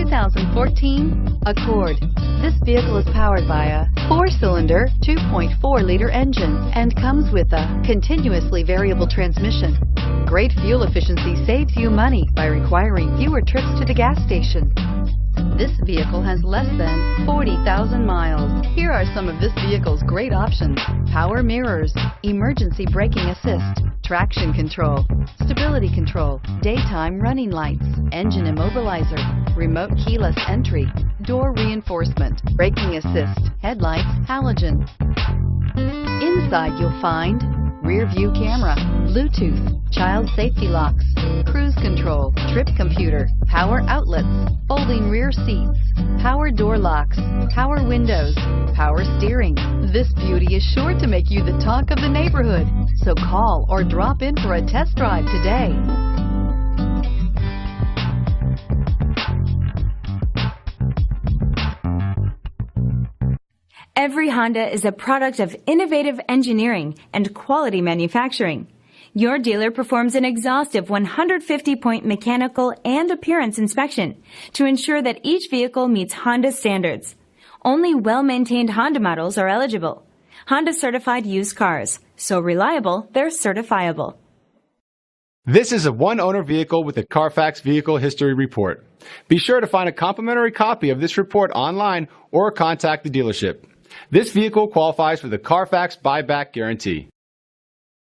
2014 Accord. This vehicle is powered by a 4-cylinder, 2.4-liter engine and comes with a continuously variable transmission. Great fuel efficiency saves you money by requiring fewer trips to the gas station. This vehicle has less than 40,000 miles. Here are some of this vehicle's great options: power mirrors, emergency braking assist, traction control, stability control, daytime running lights, engine immobilizer, remote keyless entry, door reinforcement, braking assist, headlights, halogen. Inside you'll find rear view camera, Bluetooth, child safety locks, cruise control, trip computer, power outlets, folding rear seats, power door locks, power windows, power steering. This beauty is sure to make you the talk of the neighborhood. So call or drop in for a test drive today. Every Honda is a product of innovative engineering and quality manufacturing. Your dealer performs an exhaustive 150-point mechanical and appearance inspection to ensure that each vehicle meets Honda standards. Only well-maintained Honda models are eligible. Honda certified used cars, so reliable they're certifiable. This is a one-owner vehicle with a CARFAX Vehicle History Report. Be sure to find a complimentary copy of this report online or contact the dealership. This vehicle qualifies for the CARFAX Buyback Guarantee.